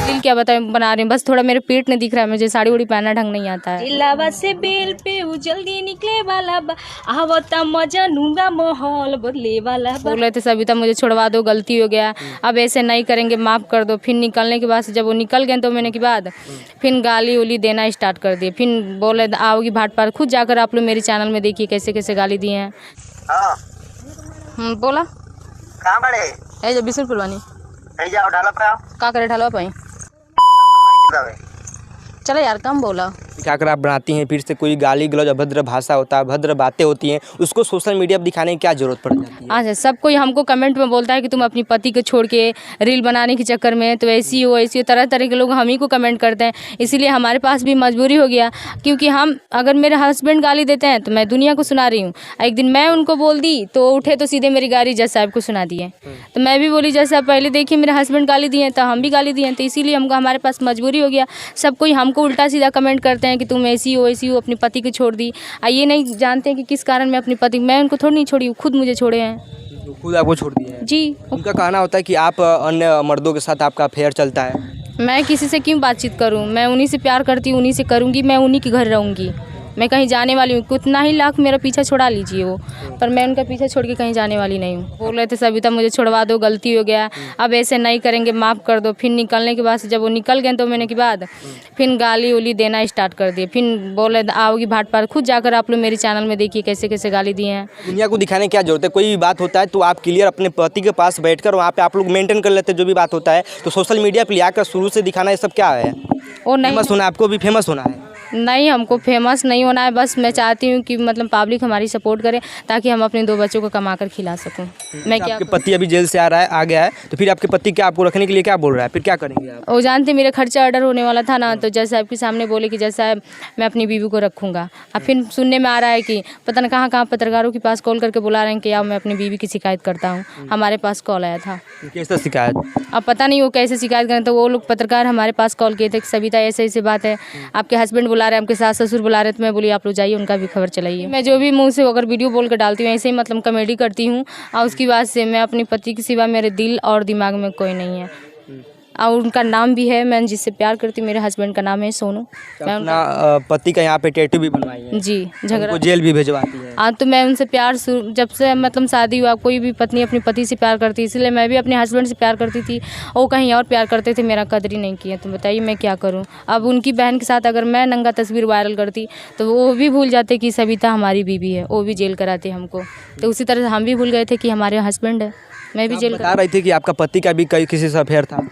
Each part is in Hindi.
दिल क्या बना रही हूँ, बस थोड़ा मेरे पेट नहीं दिख रहा है, मुझे साड़ी उड़ी पहनना ढंग नहीं आता है। इलावा से बेल पे वो जल्दी निकले वाला आवता मजा नूंगा माहौल बदले वाला बोल रहे थे सविता मुझे छोड़वा दो, गलती हो गया, अब ऐसे नहीं करेंगे, माफ़ कर दो। फिर निकलने के बाद जब वो निकल गए 2 महीने के बाद फिर गाली उली देना स्टार्ट कर दिए। फिर बोले आओगी भाट पार, खुद जाकर आप लोग मेरे चैनल में देखिए कैसे कैसे गाली दिए हैं। बोला कहाँ बड़े ए जब बिशनपुर वानी जाओ ढाला पे आओ का करे ढलवा पाई चलो यार कम बोला। क्या कर आप बनाती हैं, फिर से कोई गाली गलौज अभद्र भाषा होता है, अभद्र बातें होती हैं, उसको सोशल मीडिया पर दिखाने की क्या जरूरत पड़ जाती है? अच्छा, सब कोई हमको कमेंट में बोलता है कि तुम अपनी पति को छोड़ के रील बनाने के चक्कर में तो ऐसी हो ऐसी हो, तरह तरह के लोग हम ही को कमेंट करते हैं। इसीलिए हमारे पास भी मजबूरी हो गया, क्योंकि हम अगर मेरे हस्बैंड गाली देते हैं तो मैं दुनिया को सुना रही हूँ। एक दिन मैं उनको बोल दी तो उठे तो सीधे मेरी गाली जज साहब को सुना दिए। तो मैं भी बोली जज साहब पहले देखिए मेरे हस्बैंड गाली दिए तो हम भी गाली दिए, तो इसीलिए हमको हमारे पास मजबूरी हो गया। सब कोई हमको उल्टा सीधा कमेंट करते हैं कि तुम ऐसी हो अपनी पति को छोड़ दी। ये नहीं जानते हैं कि किस कारण मैं अपनी पति, मैं उनको थोड़ी नहीं छोड़ी, खुद मुझे छोड़े हैं। तो खुद आपको छोड़ दिया है जी। उनका कहना होता है कि आप अन्य मर्दों के साथ आपका अफेयर चलता है। मैं किसी से क्यों बातचीत करूं, मैं उन्हीं से प्यार करती हूँ, उन्हीं से करूँगी, मैं उन्हीं के घर रहूँगी। मैं कहीं जाने वाली हूँ, कितना ही लाख मेरा पीछा छोड़ा लीजिए वो, पर मैं उनका पीछा छोड़ के कहीं जाने वाली नहीं हूँ। बोल रहे थे सविता मुझे छोड़वा दो, गलती हो गया, अब ऐसे नहीं करेंगे, माफ़ कर दो। फिर निकलने के बाद जब वो निकल गए 2 महीने के बाद फिर गाली उली देना स्टार्ट कर दिए। फिर बोले आओगी भाट पार, खुद जाकर आप लोग मेरे चैनल में देखिए कैसे कैसे गाली दिए हैं। दुनिया को दिखाने की क्या जरूरत है? कोई भी बात होता है तो आप क्लियर अपने पति के पास बैठकर वहाँ पे आप लोग मेंटेन कर लेते हैं जो भी बात होता है। तो सोशल मीडिया पर आकर शुरू से दिखाना ये सब क्या है? और नहीं फेमस होना, आपको भी फेमस होना है? नहीं, हमको फेमस नहीं होना है, बस मैं चाहती हूँ कि मतलब पब्लिक हमारी सपोर्ट करे ताकि हम अपने 2 बच्चों को कमा कर खिला सकूँ। मैं क्या आपके पति अभी जेल से आ गया है तो फिर आपके पति क्या आपको रखने के लिए क्या बोल रहा है, फिर क्या करेंगे आप? वो जानते मेरे खर्चा ऑर्डर होने वाला था ना, तो जज साहब के सामने बोले कि जज साहब मैं अपनी बीवी को रखूँगा। अब फिर सुनने में आ रहा है कि पता न कहाँ पत्रकारों के पास कॉल करके बुला रहे हैं कि अब मैं अपनी बीवी की शिकायत करता हूँ। हमारे पास कॉल आया था। कैसे शिकायत? अब पता नहीं वो कैसे शिकायत करें, तो वो लोग पत्रकार हमारे पास कॉल किए थे कि सविता ऐसे ऐसे बात है, आपके हस्बैंड बुला रहे हैं, आपके सास ससुर बुला रहे, तो मैं बोली आप लोग जाइए उनका भी खबर चलाइए। मैं जो भी मुंह से अगर वीडियो बोल कर डालती हूँ ऐसे ही मतलब कॉमेडी करती हूँ, और उसकी बात से मैं अपने पति के सिवा मेरे दिल और दिमाग में कोई नहीं है। और उनका नाम भी है, मैं जिससे प्यार करती हूँ मेरे हस्बैंड का नाम है सोनू। मैं अपना पति का यहाँ पे टैटू भी बनवाई है जी झगड़ा जेल भी भिजवाती है। हाँ, तो मैं उनसे प्यार जब से मतलब शादी हुआ, कोई भी पत्नी अपने पति से प्यार करती है, इसलिए मैं भी अपने हस्बैंड से प्यार करती थी, वो कहीं और प्यार करते थे, मेरा कदर ही नहीं किया। तो बताइए मैं क्या करूँ? अब उनकी बहन के साथ अगर मैं नंगा तस्वीर वायरल करती तो वो भी भूल जाते कि सविता हमारी बीवी है, वो भी जेल कराते हमको। तो उसी तरह हम भी भूल गए थे कि हमारे हस्बैंड है, मैं भी जेल बता रही थी कि आपका पति का भी किसी से अफेयर था।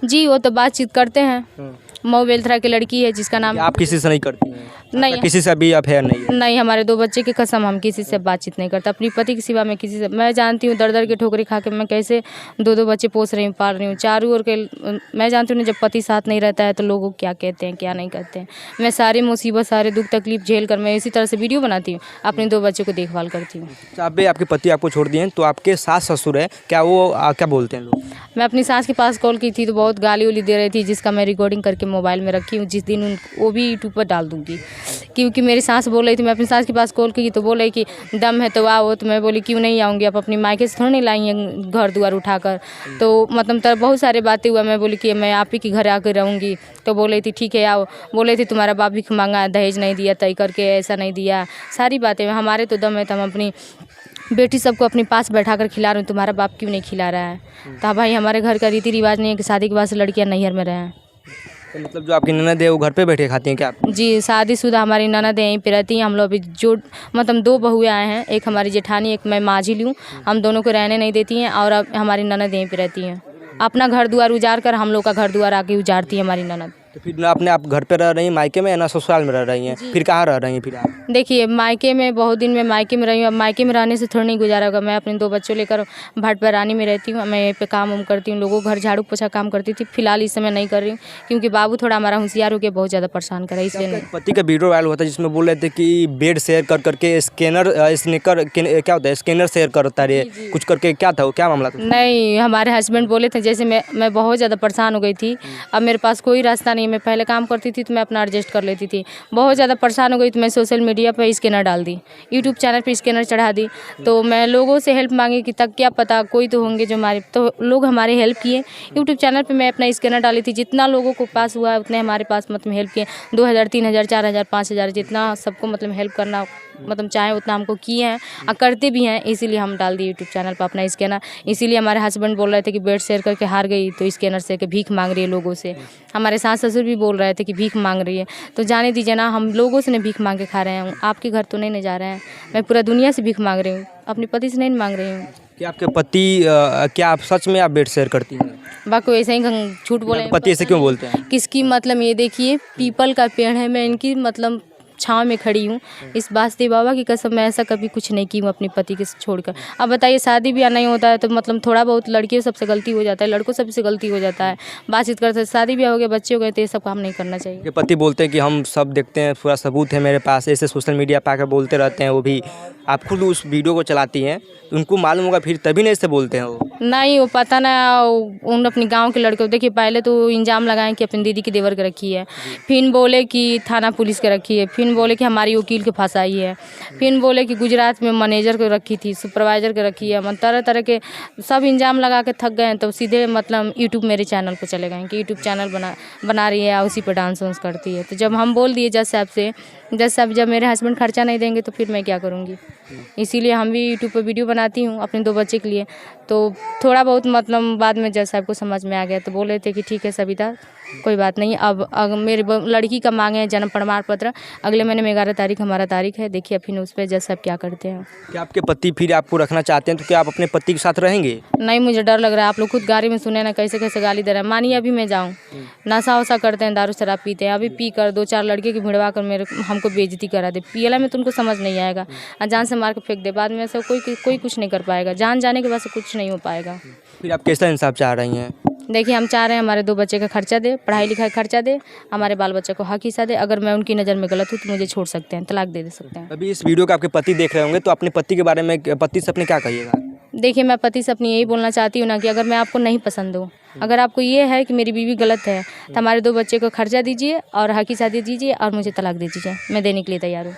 जी, वो तो बातचीत करते हैं। मऊ बेलथरा की लड़की है जिसका नाम आप किसी से नहीं करती हैं? नहीं, किसी से भी अफेयर नहीं है? नहीं, हमारे 2 बच्चे की कसम हम किसी से बातचीत नहीं करते, अपनी पति के सिवा मैं किसी से। मैं जानती हूँ दर के ठोकरे खा के मैं कैसे 2 बच्चे पोस रही हूँ, पाल रही हूँ चारों ओर के। मैं जानती हूँ ना जब पति साथ नहीं रहता है तो लोग क्या कहते हैं क्या नहीं कहते हैं। मैं सारी मुसीबत सारे दुख तकलीफ झेल कर मैं इसी तरह से वीडियो बनाती हूँ, अपने 2 बच्चों को देखभाल करती हूँ। आपके पति आपको छोड़ दिए तो आपके सास ससुर है क्या, वो क्या बोलते हैं लोग? मैं अपनी सास के पास कॉल की थी तो बहुत गाली उली दे रही थी, जिसका मैं रिकॉर्डिंग करके मोबाइल में रखी हूँ। जिस दिन वो भी यूट्यूब पर डाल दूँगी, क्योंकि मेरी सास बोल रही थी। मैं अपनी सास के पास कॉल की तो बोल रही कि दम है तो आओ, तो मैं बोली क्यों नहीं आऊँगी, आप अपनी मायके से थोड़ी नहीं लाई हैं घर द्वार उठाकर। तो मतलब तब बहुत सारे बातें हुआ, मैं बोली कि मैं आप ही के घर आकर रहूँगी। तो बोल रही थी ठीक है आओ। बोल रही थी तुम्हारा बाप भी मांगा, दहेज नहीं दिया, तय करके ऐसा नहीं दिया, सारी बातें। हमारे तो दम है तो हम अपनी बेटी सबको अपने पास बैठा कर खिला रहे हैं, तुम्हारा बाप क्यों नहीं खिला रहा है? तो भाई हमारे घर का रीति रिवाज नहीं है कि शादी के बाद से लड़कियां नैहर में रहें। तो मतलब जो आपकी ननद है वो घर पे बैठे खाती हैं क्या? जी, शादीशुदा हमारी ननद यहीं पे रहती हैं। हम लोग अभी जो मतलब 2 बहुएं आए हैं, एक हमारी जेठानी, एक मैं माझी लूँ। हम दोनों को रहने नहीं देती हैं, और अब हमारी ननद यहीं पे रहती हैं। अपना घर द्वार उजाड़ कर हम लोग का घर द्वार आके उजाड़ती है हमारी ननद। तो फिर ना अपने आप घर पे रह रही हैं मायके में, या ना ससुराल में रह रही हैं? फिर कहाँ रह रही हैं फिर आप? देखिए मायके में बहुत दिन में मायके में रही हूँ, अब मायके में रहने से थोड़ा नहीं गुजारा होगा। मैं अपने 2 बच्चों लेकर भाट रानी में रहती हूँ। मैं यहीं पे काम उम करती हूँ, लोगों घर झाड़ू पोछा काम करती थी। फिलहाल इस समय नहीं कर रही हूँ क्योंकि बाबू थोड़ा हमारा होशियार हो गया, बहुत ज़्यादा परेशान कर रहा है, इसलिए नहीं। पति का वीडियो वायरल हुआ था जिसमें बोल रहे थे कि बेड शेयर कर करके क्या होता है, स्कैनर शेयर करता रहे कुछ करके, क्या था वो, क्या मामला था? नहीं, हमारे हस्बैंड बोले थे, जैसे मैं बहुत ज़्यादा परेशान हो गई थी। अब मेरे पास कोई रास्ता नहीं, नहीं, मैं पहले काम करती थी तो मैं अपना एडजस्ट कर लेती थी। बहुत ज़्यादा परेशान हो गई तो मैं सोशल मीडिया पर स्कैनर डाल दी, यूट्यूब चैनल पर स्कैनर चढ़ा दी। तो मैं लोगों से हेल्प मांगी कि तक क्या पता कोई तो होंगे जो हमारे, तो लोग हमारे हेल्प किए। यूट्यूब चैनल पे मैं अपना स्कैनर डाली थी, जितना लोगों को पास हुआ है उतने हमारे पास मतलब हेल्प किए। 2000 3000 4000 5000 जितना सबको मतलब हेल्प करना मतलब चाहे उतना हमको किए हैं और करते भी हैं। इसीलिए हम डाल दिए यूट्यूब चैनल पर अपना स्कैनर। इसीलिए हमारे हस्बैंड बोल रहे थे कि बेड शेयर करके हार गई तो स्कैनर से के भीख मांग रही है लोगों से। हमारे सास ससुर भी बोल रहे थे कि भीख मांग रही है, तो जाने दीजिए ना, हम लोगों से नहीं भीख मांग के खा रहे हैं। आपके घर तो नहीं जा रहे हैं, मैं पूरा दुनिया से भीख मांग रही हूँ, अपने पति से नहीं मांग रही हूँ। क्या आपके पति क्या आप सच में आप बेड शेयर करती हैं? बाकी ऐसे ही झूठ बोले। पति ऐसे क्यों बोलते हैं? किसकी मतलब ये देखिए पीपल का पेड़ है, मैं इनकी मतलब छाँव में खड़ी हूँ। इस वास्ते बाबा की कसम मैं ऐसा कभी कुछ नहीं की हूँ अपने पति के छोड़कर। अब बताइए शादी ब्याह नहीं होता है तो मतलब थोड़ा बहुत लड़कियों सबसे गलती हो जाता है, लड़कों सबसे गलती हो जाता है, बातचीत करते हैं। शादी ब्याह हो गया, बच्चे हो गए, तो ये सब काम नहीं करना चाहिए। आपके पति बोलते हैं कि हम सब देखते हैं, पूरा सबूत है मेरे पास, ऐसे सोशल मीडिया पर आकर बोलते रहते हैं। वो भी आप खुद उस वीडियो को चलाती हैं, उनको मालूम होगा फिर तभी नहीं ऐसे बोलते हैं वो। नहीं, वो पता ना, उन अपने गांव के लड़के देखिए पहले तो इंजाम लगाएं कि अपनी दीदी की देवर के रखी है, फिर बोले कि थाना पुलिस के रखी है, फिर बोले कि हमारी वकील के फंसाई है, फिर बोले कि गुजरात में मैनेजर को रखी थी, सुपरवाइजर के रखी है। मतलब तरह तरह के सब इंजाम लगा के थक गए हैं, तो सीधे मतलब यूट्यूब मेरे चैनल पर चले गए कि यूट्यूब चैनल बना रही है, उसी पर डांस वांस करती है। तो जब हम बोल दिए जज साहब से, जज साहब जब मेरे हस्बैंड खर्चा नहीं देंगे तो फिर मैं क्या करूँगी। इसीलिए हम भी यूट्यूब पर वीडियो बनाती हूँ अपने 2 बच्चे के लिए। तो थोड़ा बहुत मतलब बाद में जज साहब को समझ में आ गया, तो बोले थे कि ठीक है सविता कोई बात नहीं। अब मेरे लड़की का मांगे हैं जन्म प्रमाण पत्र, अगले महीने में 11 तारीख हमारा तारीख है, देखिए फिर उस पर जज साहब क्या करते हैं। क्या आपके पति फिर आपको रखना चाहते हैं तो क्या आप अपने पति के साथ रहेंगे? नहीं, मुझे डर लग रहा है। आप लोग खुद गाड़ी में सुने ना कैसे कैसे गाली दे रहे हैं। मानिए अभी मैं जाऊँ, नशा वशा करते हैं, दारू शराब पीते हैं, अभी पी कर 2-4 लड़के की भिड़वा कर हमको बेइज्जती करा दे। पियला में तो उनको समझ नहीं आएगा, जान से मार के फेंक दे। बाद में ऐसा कोई कुछ नहीं कर पाएगा, जान जाने के बाद से कुछ नहीं हो पाएगा। फिर आप कैसा इंसाफ चाह रही हैं? देखिए हम चाह रहे हैं हमारे 2 बच्चे का खर्चा दे, पढ़ाई लिखाई खर्चा दे, हमारे बाल बच्चे को हक हिस्सा दे। अगर मैं उनकी नज़र में गलत हूँ तो मुझे छोड़ सकते हैं, तलाक दे सकते हैं। अभी इस वीडियो को आपके पति देख रहे होंगे, तो अपने पति के बारे में, पति से अपने क्या कहिएगा? देखिए मैं पति से अपनी यही बोलना चाहती हूँ ना कि अगर मैं आपको नहीं पसंद हूँ, अगर आपको ये है कि मेरी बीवी गलत है, तो हमारे 2 बच्चे को खर्चा दीजिए और हक हिस्सा दे दीजिए और मुझे तलाक दे दीजिए, मैं देने के लिए तैयार हूँ।